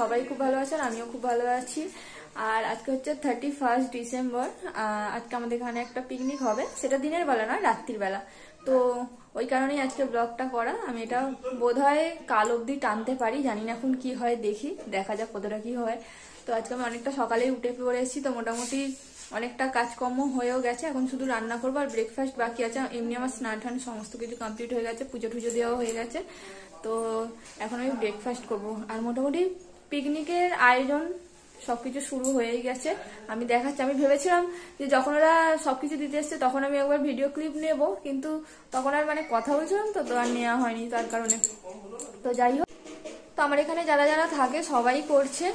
সবাই খুব ভালো আছেন, আমিও খুব ভালো আছি। আর আজকে হচ্ছে 31 ডিসেম্বর। আজকে আমাদের এখানে একটা পিকনিক হবে, সেটা দিনের বেলা নয়, রাত্রির বেলা। তো ওই কারণেই আজকে ব্লগটা করা। আমি এটা বোধহয় কাল অবধি টানতে পারি, জানি না এখন কি হয়, দেখি, দেখা যাক কতটা কি হয়। তো আজকে আমি অনেকটা সকালেই উঠে পড়েছি, তো মোটামুটি অনেকটা কাজকর্ম হয়েও গেছে। এখন শুধু রান্না করবো আর ব্রেকফাস্ট বাকি আছে। এমনি আমার স্নান টান সমস্ত কিছু কমপ্লিট হয়ে গেছে, পুজো টুজো দেওয়া হয়ে গেছে। তো এখন আমি ব্রেকফাস্ট করব। আর মোটামুটি পিকনিকের আয়োজন সবকিছু শুরু হয়েই গেছে। আমি দেখাচ্ছি, আমি ভেবেছিলাম যে যখন ওরা সবকিছু দিতে এসছে তখন আমি একবার ভিডিও ক্লিপ নেব, কিন্তু তখন আর মানে কথা বলছিলাম তো আর নেওয়া হয়নি তার কারণে। তো যাই হোক, তো আমার এখানে যারা যারা থাকে সবাই করছে,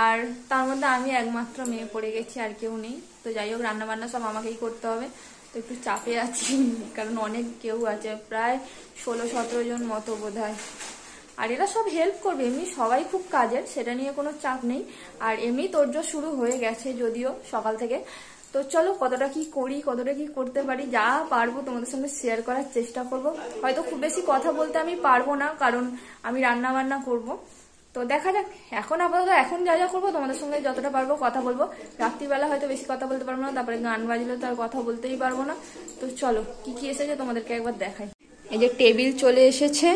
আর তার মধ্যে আমি একমাত্র মেয়ে পড়ে গেছি, আর কেউ নেই। তো যাই হোক, রান্না বান্না সব আমাকেই করতে হবে। তো একটু চাপে আছি, কারণ অনেক কেউ আছে, প্রায় 16-17 জন মতো বোধ হয়। আর এরা সব হেল্প করবে, এমনি সবাই খুব কাজের, সেটা নিয়ে কোনো চাপ নেই। আর এমনি তোড়জোড় শুরু হয়ে গেছে যদিও সকাল থেকে। তো চলো, কতটা কি করি, কতটা কি করতে পারি, যা পারবো তোমাদের সঙ্গে শেয়ার করার চেষ্টা করব। হয়তো খুব বেশি কথা বলতে আমি পারবো না, কারণ আমি রান্না বান্না করব। তো দেখা যাক, এখন আপাতত এখন যা যা করবো তোমাদের সঙ্গে যতটা পারবো কথা বলবো। রাত্রিবেলা হয়তো বেশি কথা বলতে পারবো না, তারপরে গান বাজলে তো আর কথা বলতেই পারবো না। তো চলো, কি কি এসেছে তোমাদেরকে একবার দেখাই। এই যে টেবিল চলে এসেছে,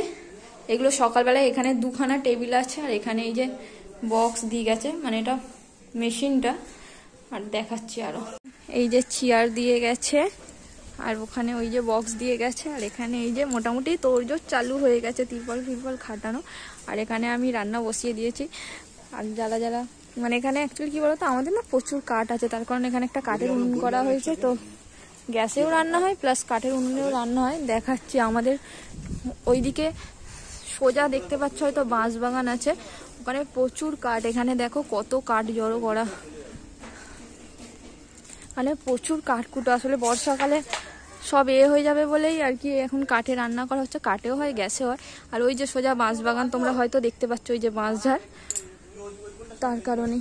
এগুলো সকালবেলায় এখানে 2খানা টেবিল আছে, আর এখানে এই যে বক্স দিয়ে গেছে, মানে এটা মেশিনটা। আর দেখাচ্ছি আরো, এই যে চেয়ার দিয়ে গেছে, আর ওখানে ওই যে বক্স দিয়ে গেছে, আর এখানে এই যে মোটামুটি তোড়জোড় চালু হয়ে গেছে, তিরপল ফিরপল খাটানো। আর এখানে আমি রান্না বসিয়ে দিয়েছি। আর যারা যারা মানে এখানে অ্যাকচুয়ালি কি বলতো, আমাদের না প্রচুর কাঠ আছে, তার কারণে এখানে একটা কাঠের উনুন করা হয়েছে। তো গ্যাসেও রান্না হয় প্লাস কাঠের উনুনেও রান্না হয়। দেখাচ্ছি, আমাদের ওইদিকে সোজা দেখতে পাচ্ছ হয়তো বাঁশ বাগান আছে, ওখানে প্রচুর কাঠ। এখানে দেখো কত কাঠ জড়ো করা, মানে প্রচুর কাঠকুটো। আসলে বর্ষাকালে সব হয়ে যাবে বলেই আর কি এখন কাঠে রান্না করা হচ্ছে, কাঠেও হয় গ্যাসেও হয়। আর ওই যে সোজা বাঁশ বাগান তোমরা হয়তো দেখতে পাচ্ছ, ওই যে বাঁশঝাড়, তার কারণে।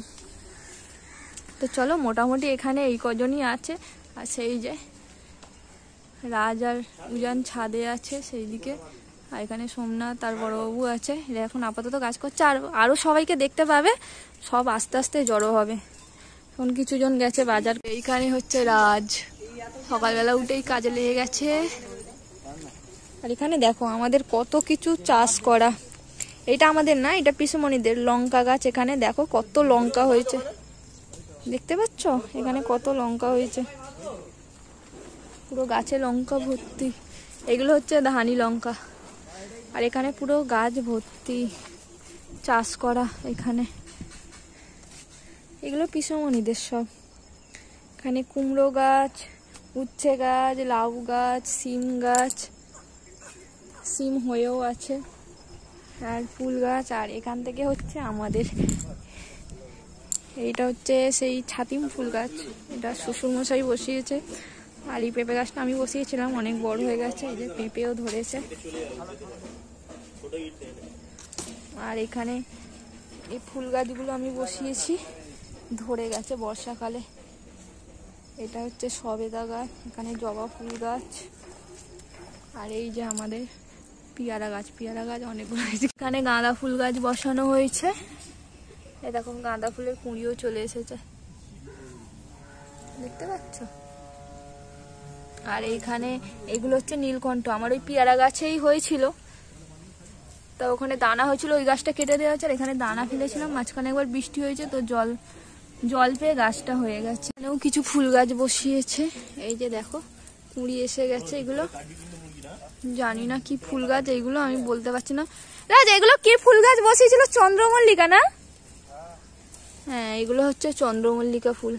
তো চলো, মোটামুটি এখানে এই কজনই আছে। আর সেই যে রাজ আর উজান ছাদে আছে সেই দিকে, আর এখানে সোমনাথ আর বড়বাবু আছে, এরা এখন আপাতত কাজ করছে। আর আরো সবাইকে দেখতে পাবে, সব আস্তে আস্তে জড়ো হবে। এখন কিছু জন গেছে বাজার। এইখানে হচ্ছে রাজ, সকালবেলা উঠেই কাজে লেগে গেছে। আর এখানে দেখো আমাদের কত কিছু চাষ করা। এটা আমাদের না, এটা পিসুমণিদের লঙ্কা গাছ। এখানে দেখো কত লঙ্কা হয়েছে, দেখতে পাচ্ছ এখানে কত লঙ্কা হয়েছে, পুরো গাছে লঙ্কা ভর্তি। এগুলো হচ্ছে ধানি লঙ্কা। আর এখানে পুরো গাছ ভর্তি চাষ করা। এখানে এগুলো পিসুমণিদের সব। এখানে কুমড়ো গাছ, উচ্ছে গাছ, লাউ গাছ, সিম গাছ, সিম হয়েও আছে, আর ফুল গাছ। আর এখান থেকে হচ্ছে আমাদের, এইটা হচ্ছে সেই ছাতিম ফুল গাছ, এটা শ্বশুরমশাই বসিয়েছে। আর এই পেঁপে গাছটা আমি বসিয়েছিলাম, অনেক বড় হয়ে গেছে, এই যে পেঁপেও ধরেছে। আর এখানে এই ফুল গাছগুলো আমি বসিয়েছি, ধরে গেছে বর্ষাকালে। এটা হচ্ছে সবেদা গাছ, এখানে জবা ফুল গাছ। আর এই যে আমাদের পিয়ারা গাছ, পিয়ারা গাছ অনেকগুলো হয়েছে। এখানে গাঁদা ফুল গাছ বসানো হয়েছে, এরকম গাঁদা ফুলের কুঁড়িও চলে এসেছে, দেখতে পাচ্ছ। আর এইখানে এগুলো হচ্ছে নীলকণ্ঠ, আমার ওই পিয়ারা গাছেই হয়েছিল, তা ওখানে দানা হয়েছিল, ওই গাছটা কেটে দেওয়া হয়েছে। আর এখানে দানা ফেলেছিলাম, মাঝখানে একবার বৃষ্টি হয়েছে তো জল পেয়ে গাছটা হয়ে গেছে। এখানেও কিছু ফুল গাছ বসিয়েছে, এই যে দেখো কুঁড়ি এসে গেছে। এগুলো জানি না কি ফুল গাছ, এইগুলো আমি বলতে পারছি না। রাজ, এগুলো কি ফুল গাছ বসিয়েছিল? চন্দ্রমল্লিকা না? হ্যাঁ, এগুলো হচ্ছে চন্দ্রমল্লিকা ফুল।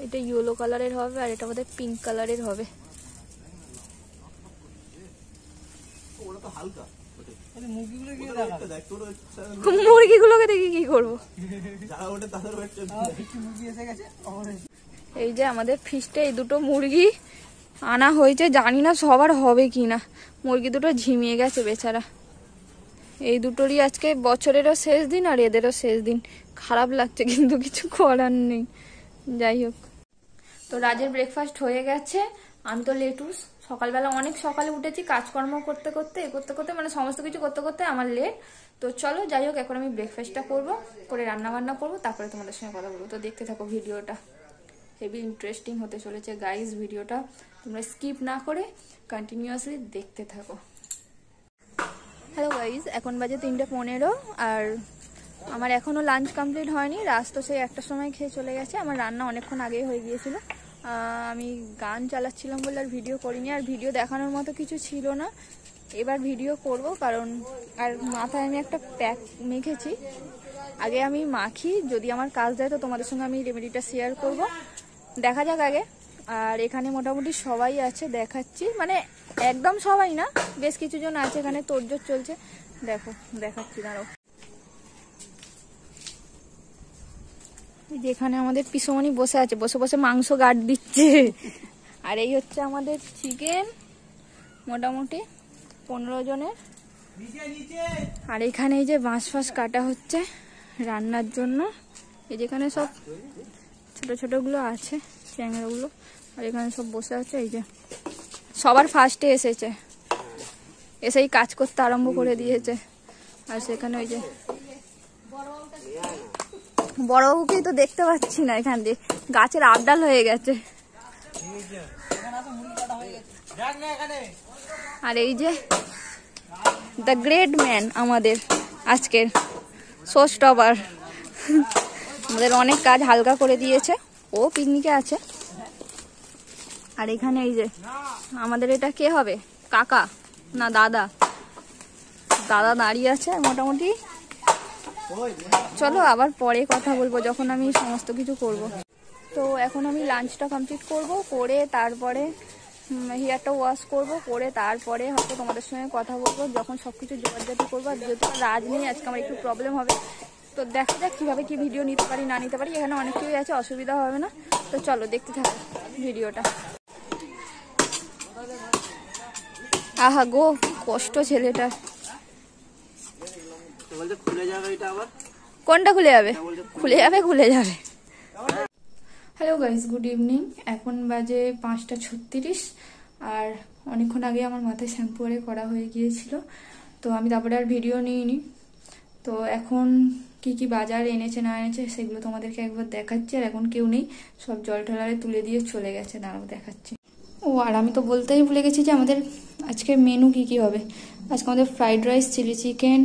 এটা ইয়েলো কালারের হবে, আর এটা বোধহয় পিঙ্ক কালারের হবে। মুরগিগুলোকে দেখি কি করবো। এই যে আমাদের ফিস্টে এই দুটো মুরগি আনা হয়েছে, জানি না সবার হবে কি না। মুরগি দুটো ঝিমিয়ে গেছে বেচারা। এই দুটোরই আজকে বছরেরও শেষ দিন, আর এদেরও শেষ দিন। খারাপ লাগছে, কিন্তু কিছু করার নেই। যাই হোক, তো রাজের ব্রেকফাস্ট হয়ে গেছে। আমি তো লেটুস সকালবেলা অনেক সকালে উঠেছি, কাজকর্ম করতে করতে মানে সমস্ত কিছু করতে করতে আমার লেট। তো চলো যাই হোক, এখন আমি ব্রেকফাস্টটা করবো, করে রান্না বান্না করবো, তারপরে তোমাদের সঙ্গে কথা বলবো। তো দেখতে থাকো ভিডিওটা, হেভি ইন্টারেস্টিং হতে চলেছে গাইজ। ভিডিওটা তোমরা স্কিপ না করে কন্টিনিউয়াসলি দেখতে থাকো। হ্যালো গাইজ, এখন বাজে 3:15 আর আমার এখনও লাঞ্চ কমপ্লিট হয়নি। রাত তো সেই 1টার সময় খেয়ে চলে গেছে। আমার রান্না অনেকক্ষণ আগেই হয়ে গিয়েছিল। আমি গান চালাচ্ছিলাম বলে আর ভিডিও করিনি, আর ভিডিও দেখানোর মতো কিছু ছিল না। এবার ভিডিও করব, কারণ আর মাথায় আমি একটা প্যাক মেখেছি। আগে আমি মাখি, যদি আমার কাজ দেয় তো তোমাদের সঙ্গে আমি রেমেডিটা শেয়ার করব, দেখা যাক আগে। আর এখানে মোটামুটি সবাই আছে, দেখাচ্ছি, মানে একদম সবাই না, বেশ কিছু জন আছে এখানে, তোড়জোড় চলছে। দেখো দেখাচ্ছি, দাঁড়াও। যেখানে আমাদের পিসমণি বসে আছে, বসে বসে মাংস গাট দিচ্ছে। আর এই হচ্ছে আমাদের চিকেন, মোটামুটি 15 জনের। আর এখানে এই যে বাঁশ ফাঁস কাটা হচ্ছে রান্নার জন্য। এই যেখানে সব ছোট ছোটগুলো আছে, চ্যাংড়াগুলো। আর এখানে সব বসে আছে। এই যে সবার ফার্স্টে এসেছে, এসেই কাজ করতে আরম্ভ করে দিয়েছে। আর সেখানে ওই যে বড়বাবুকেই তো দেখতে পাচ্ছি না, এখান দিয়ে গাছের আবডাল হয়ে গেছে। আর এই যে দ্য গ্রেট ম্যান, আমাদের আজকের শো স্টপার, আমাদের অনেক কাজ হালকা করে দিয়েছে। ও পিকনিকে আছে। আর এখানে এই যে আমাদের এটা কে হবে, কাকা না দাদা, দাদা দাঁড়িয়ে আছে মোটামুটি। চলো আবার পরে কথা বলবো, যখন আমি সমস্ত কিছু করব। তো এখন আমি লাঞ্চটা কমপ্লিট করব, করে তারপরে হেয়ারটা ওয়াশ করব, করে তারপরে হয়তো তোমাদের সঙ্গে কথা বলবো, যখন সবকিছু জোগাড়জাতি করবো। আর যেহেতু রাজ নেই আজকে, আমার একটু প্রবলেম হবে। তো দেখা যাক কীভাবে কি ভিডিও নিতে পারি না নিতে পারি। এখানে অনেক কিছুই আছে, অসুবিধা হবে না। তো চলো দেখতে থাকো ভিডিওটা। আহা গো, কষ্ট ছেলেটার। কোনটা খুলে যাবে? খুলে যাবে, খুলে যাবে। Hello guys, good evening. এখন বাজে 5:36। আর অনেকক্ষণ আগে আমার মাথায় শ্যাম্পু করা হয়ে গিয়েছিল, তো আমি তারপরে আর ভিডিও নিইনি। তো এখন কি কি বাজার এনেছে না এনেছে সেগুলো তোমাদেরকে একবার দেখাচ্ছি। আর এখন কেউ নেই, সব জল ঠলারে তুলে দিয়ে চলে গেছে, দাঁড়াও দেখাচ্ছি। ও আর আমি তো বলতেই ভুলে গেছি যে আমাদের আজকে মেনু কি কি হবে। আজকে আমাদের ফ্রাইড রাইস, চিলি চিকেন,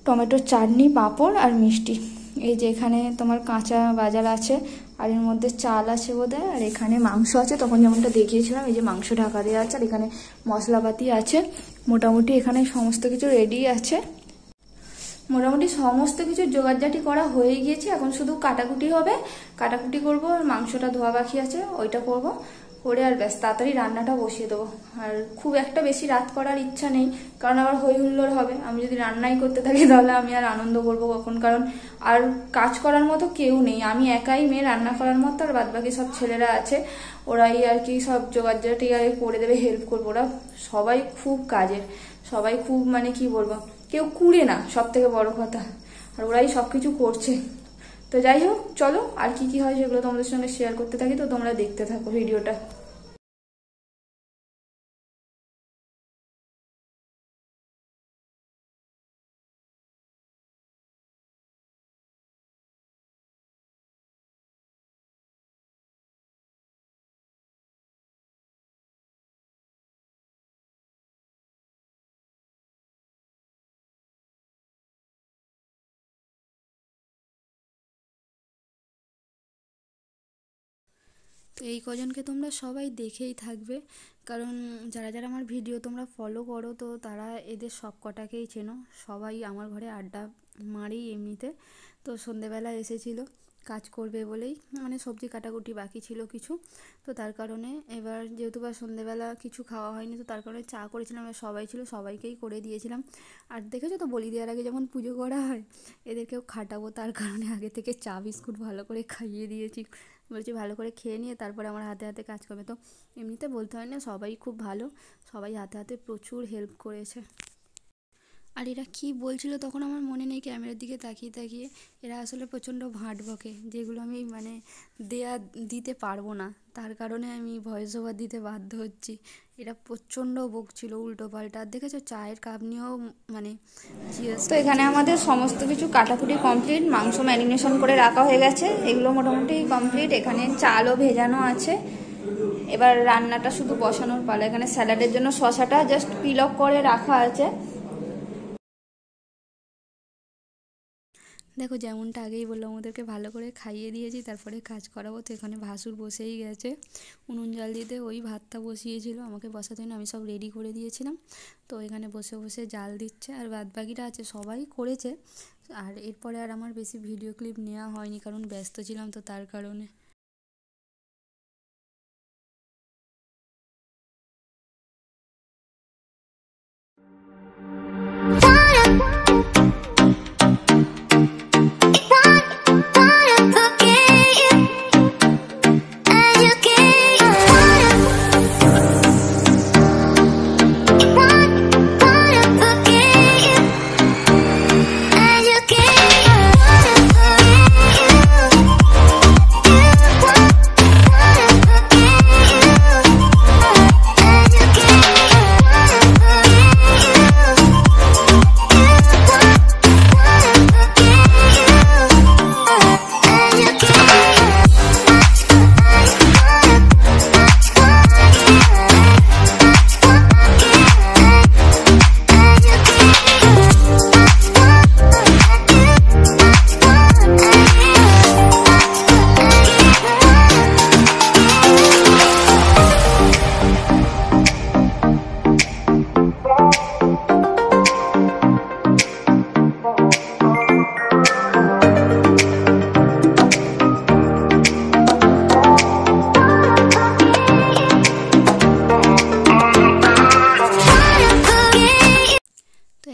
টমেটোর চাটনি, পাঁপড় আর মিষ্টি। এই যে এখানে তোমার কাঁচা বাজার আছে, আর এর মধ্যে চাল আছে বোধহয়। আর এখানে মাংস আছে, তখন যেমনটা দেখিয়েছিলাম। এই যে মাংস ঢাকা দেওয়া আছে, আর এখানে মশলাপাতি আছে। মোটামুটি এখানে সমস্ত কিছু রেডি আছে। মোটামুটি সমস্ত কিছু জোগাড়জাটি করা হয়ে গিয়েছে, এখন শুধু কাটাকুটি হবে। কাটাকুটি করবো, আর মাংসটা ধোয়া বাকি আছে, ওইটা করবো, করে আর ব্যাস তাড়াতাড়ি রান্নাটা বসিয়ে দেবো। আর খুব একটা বেশি রাত করার ইচ্ছা নেই, কারণ আবার হই হুল্লোড় হবে। আমি যদি রান্নাই করতে থাকি তাহলে আমি আর আনন্দ করবো কখন, কারণ আর কাজ করার মতো কেউ নেই। আমি একাই মেয়ে রান্না করার মতো, আর বাদবাকি সব ছেলেরা আছে, ওরাই আর কি সব জোগাড়জাটি আর করে দেবে, হেল্প করবো। ওরা সবাই খুব কাজের, সবাই খুব, মানে কি বলবো, কেউ কুড়ে না, সব থেকে বড় কথা। আর ওরাই সবকিছু করছে। তো যাই হোক, চলো আর কি কি হয় সেগুলো তোমাদের সঙ্গে শেয়ার করতে থাকি। তো তোমরা দেখতে থাকো ভিডিওটা। তো এই কজনকে তোমরা সবাই দেখেই থাকবে, কারণ যারা যারা আমার ভিডিও তোমরা ফলো করো তো তারা এদের সব কটাকেই চেনো। সবাই আমার ঘরে আড্ডা মারি এমনিতে। তো সন্ধেবেলা এসেছিল কাজ করবে বলেই, মানে সবজি কাটাকুটি বাকি ছিল কিছু, তো তার কারণে এবার যেহেতু বা সন্ধেবেলা কিছু খাওয়া হয়নি, তো তার কারণে চা করেছিলাম। আর সবাই ছিল, সবাইকেই করে দিয়েছিলাম। আর দেখেছো তো বলি দেওয়ার আগে যেমন পুজো করা হয়, এদেরকেও খাটাবো, তার কারণে আগে থেকে চা বিস্কুট ভালো করে খাইয়ে দিয়েছি। বলছি ভালো করে খেয়ে নিয়ে তারপরে আমার হাতে হাতে কাজ করবে। তো এমনিতে বলতে হয় না, সবাই খুব ভালো, সবাই হাতে হাতে প্রচুর হেল্প করেছে। আর এরা কি বলছিল তখন আমার মনে নেই, ক্যামেরার দিকে তাকিয়ে তাকিয়ে। এরা আসলে প্রচণ্ড ভাঁট বকে, যেগুলো আমি মানে দিতে পারবো না, তার কারণে আমি ভয়েস ওভার দিতে বাধ্য হচ্ছি। এরা প্রচণ্ড বকছিল উল্টো পাল্টা। আর দেখেছো চায়ের কাপ নিয়েও মানে তো এখানে আমাদের সমস্ত কিছু কাটাকুটি কমপ্লিট, মাংস ম্যারিনেশন করে রাখা হয়ে গেছে, এগুলো মোটামুটি কমপ্লিট। এখানে চালও ভেজানো আছে, এবার রান্নাটা শুধু বসানোর পালা। এখানে স্যালাডের জন্য শসাটা জাস্ট পিল অফ করে রাখা আছে। দেখো যেমনটা আগেই বললাম, ওদেরকে ভালো করে খাইয়ে দিয়েছি, তারপরে কাজ করাবো। তো এখানে ভাসুর বসেই গেছে উনুন জাল দিতে, ওই ভাতটা বসিয়েছিল, আমাকে বসাতে না, আমি সব রেডি করে দিয়েছিলাম। তো এখানে বসে বসে জাল দিচ্ছে, আর বাদবাকিটা আছে সবাই করেছে। আর এরপরে আর আমার বেশি ভিডিও ক্লিপ নেওয়া হয়নি, কারণ ব্যস্ত ছিলাম, তো তার কারণে।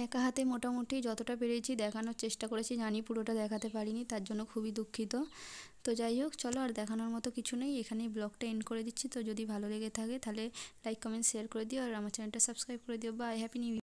একা হাতে মোটামুটি যতটা পেরেছি দেখানোর চেষ্টা করেছি, জানি পুরোটা দেখাতে পারিনি, তার জন্য খুবই দুঃখিত। তো যাই হোক, চলো আর দেখানোর মতো কিছু নেই, এখানেই ব্লগটা এন্ড করে দিচ্ছি। তো যদি ভালো লেগে থাকে তাহলে লাইক কমেন্ট শেয়ার করে দিও, আর আমার চ্যানেলটা সাবস্ক্রাইব করে দিও। বাই, হ্যাপি নিউ ইয়ার।